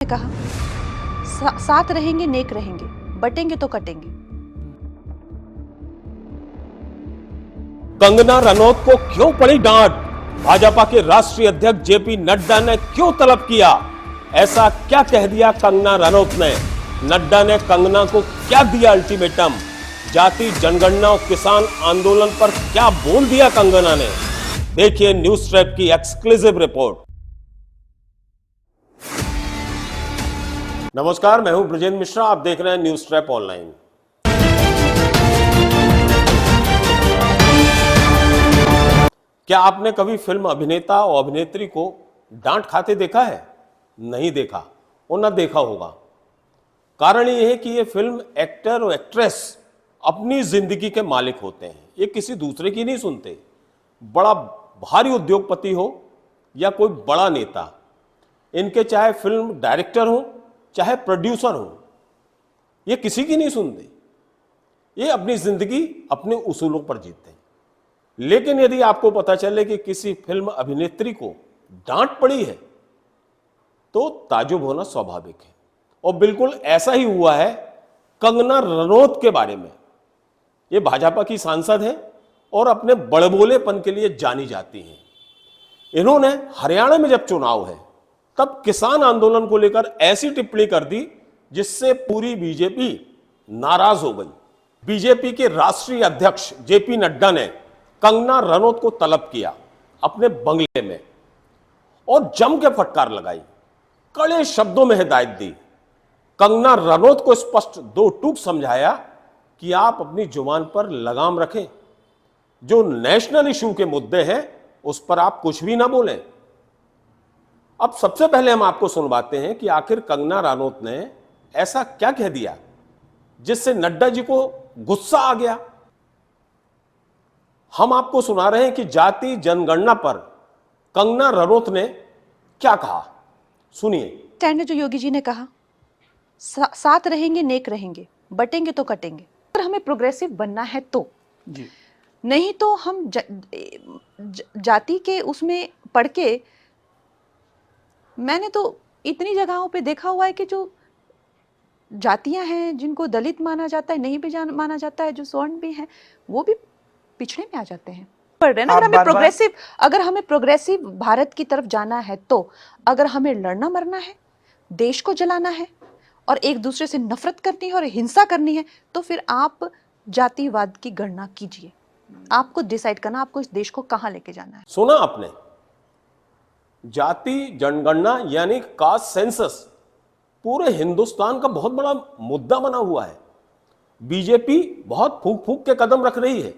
ने कहा, साथ रहेंगे नेक रहेंगे, बटेंगे तो कटेंगे। कंगना रनौत को क्यों पड़ी डांट? भाजपा के राष्ट्रीय अध्यक्ष जेपी नड्डा ने क्यों तलब किया? ऐसा क्या कह दिया कंगना रनौत ने? नड्डा ने कंगना को क्या दिया अल्टीमेटम? जाति जनगणना और किसान आंदोलन पर क्या बोल दिया कंगना ने? देखिए न्यूज ट्रैप की एक्सक्लूसिव रिपोर्ट। नमस्कार, मैं हूं ब्रजेंद्र मिश्रा, आप देख रहे हैं न्यूज ट्रैप ऑनलाइन। क्या आपने कभी फिल्म अभिनेता और अभिनेत्री को डांट खाते देखा है? नहीं देखा और ना देखा होगा। कारण यह है कि ये फिल्म एक्टर और एक्ट्रेस अपनी जिंदगी के मालिक होते हैं, ये किसी दूसरे की नहीं सुनते। बड़ा भारी उद्योगपति हो या कोई बड़ा नेता, इनके चाहे फिल्म डायरेक्टर हो चाहे प्रोड्यूसर हो, ये किसी की नहीं सुनते। ये अपनी जिंदगी अपने उसूलों पर जीते हैं। लेकिन यदि आपको पता चले कि किसी फिल्म अभिनेत्री को डांट पड़ी है तो ताजुब होना स्वाभाविक है। और बिल्कुल ऐसा ही हुआ है कंगना रनौत के बारे में। ये भाजपा की सांसद है और अपने बड़बोलेपन के लिए जानी जाती हैं। इन्होंने हरियाणा में जब चुनाव है तब किसान आंदोलन को लेकर ऐसी टिप्पणी कर दी जिससे पूरी बीजेपी नाराज हो गई। बीजेपी के राष्ट्रीय अध्यक्ष जेपी नड्डा ने कंगना रनौत को तलब किया अपने बंगले में और जम के फटकार लगाई, कड़े शब्दों में हिदायत दी। कंगना रनौत को स्पष्ट दो टूक समझाया कि आप अपनी जुबान पर लगाम रखें, जो नेशनल इशू के मुद्दे हैं उस पर आप कुछ भी ना बोलें। अब सबसे पहले हम आपको सुनवाते हैं कि आखिर कंगना रनौत ने ऐसा क्या कह दिया जिससे नड्डा जी को गुस्सा आ गया। हम आपको सुना रहे हैं कि जाति जनगणना पर कंगना रनौत ने क्या कहा, सुनिए। स्टैंड जो योगी जी ने कहा, साथ रहेंगे नेक रहेंगे, बटेंगे तो कटेंगे। अगर हमें प्रोग्रेसिव बनना है तो जी, नहीं तो हम जाति के उसमें पढ़ के, मैंने तो इतनी जगहों पे देखा हुआ है कि जो जातियां हैं जिनको दलित माना जाता है, नहीं भी माना जाता है, जो स्वर्ण भी हैं, वो भी पिछड़े में आ जाते हैं। पर अगर हमें प्रोग्रेसिव भारत की तरफ जाना है तो अगर हमें लड़ना मरना है, देश को जलाना है और एक दूसरे से नफरत करनी है और हिंसा करनी है, तो फिर आप जातिवाद की गणना कीजिए। आपको डिसाइड करना आपको इस देश को कहां लेके जाना है। सुना आपने, जाति जनगणना यानी कास्ट सेंसस पूरे हिंदुस्तान का बहुत बड़ा मुद्दा बना हुआ है। बीजेपी बहुत फूंक फूंक के कदम रख रही है,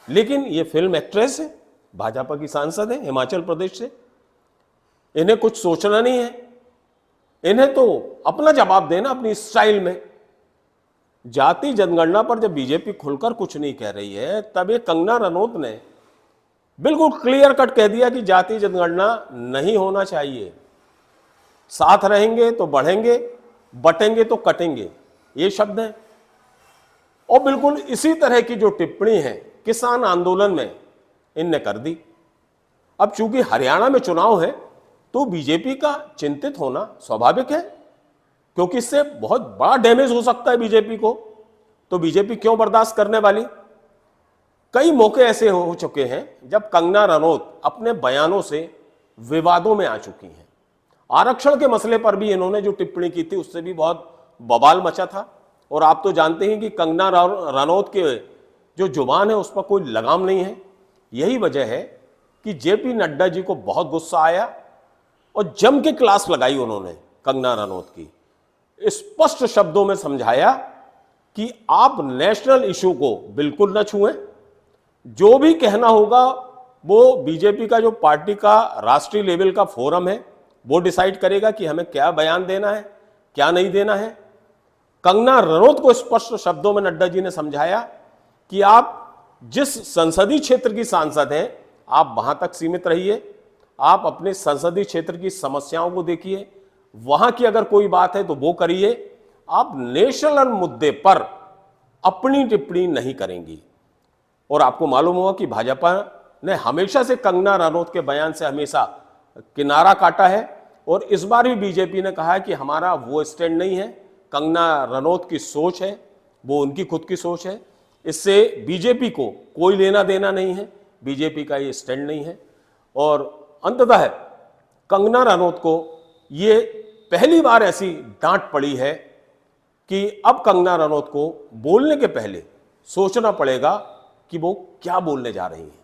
लेकिन ये फिल्म एक्ट्रेस है, भाजपा की सांसद है हिमाचल प्रदेश से, इन्हें कुछ सोचना नहीं है। इन्हें तो अपना जवाब देना अपनी स्टाइल में। जाति जनगणना पर जब बीजेपी खुलकर कुछ नहीं कह रही है, तब ये कंगना रनौत ने बिल्कुल क्लियर कट कह दिया कि जाति जनगणना नहीं होना चाहिए। साथ रहेंगे तो बढ़ेंगे, बटेंगे तो कटेंगे, ये शब्द हैं। और बिल्कुल इसी तरह की जो टिप्पणी है किसान आंदोलन में इनने कर दी। अब चूंकि हरियाणा में चुनाव है तो बीजेपी का चिंतित होना स्वाभाविक है, क्योंकि इससे बहुत बड़ा डैमेज हो सकता है बीजेपी को। तो बीजेपी क्यों बर्दाश्त करने वाली? कई मौके ऐसे हो चुके हैं जब कंगना रनौत अपने बयानों से विवादों में आ चुकी हैं। आरक्षण के मसले पर भी इन्होंने जो टिप्पणी की थी उससे भी बहुत बवाल मचा था। और आप तो जानते हैं कि कंगना रनौत के जो जुबान है उस पर कोई लगाम नहीं है। यही वजह है कि जेपी नड्डा जी को बहुत गुस्सा आया और जम के क्लास लगाई उन्होंने कंगना रनौत की। स्पष्ट शब्दों में समझाया कि आप नेशनल इशू को बिल्कुल न छुएं। जो भी कहना होगा वो बीजेपी का जो पार्टी का राष्ट्रीय लेवल का फोरम है वो डिसाइड करेगा कि हमें क्या बयान देना है, क्या नहीं देना है। कंगना रनौत को स्पष्ट शब्दों में नड्डा जी ने समझाया कि आप जिस संसदीय क्षेत्र की सांसद हैं आप वहां तक सीमित रहिए, आप अपने संसदीय क्षेत्र की समस्याओं को देखिए, वहां की अगर कोई बात है तो वो करिए, आप नेशनल मुद्दे पर अपनी टिप्पणी नहीं करेंगी। और आपको मालूम होगा कि भाजपा ने हमेशा से कंगना रनौत के बयान से हमेशा किनारा काटा है। और इस बार भी बीजेपी ने कहा है कि हमारा वो स्टैंड नहीं है, कंगना रनौत की सोच है, वो उनकी खुद की सोच है, इससे बीजेपी को कोई लेना देना नहीं है, बीजेपी का ये स्टैंड नहीं है। और अंततः कंगना रनौत को ये पहली बार ऐसी डांट पड़ी है कि अब कंगना रनौत को बोलने के पहले सोचना पड़ेगा कि वो क्या बोलने जा रही हैं।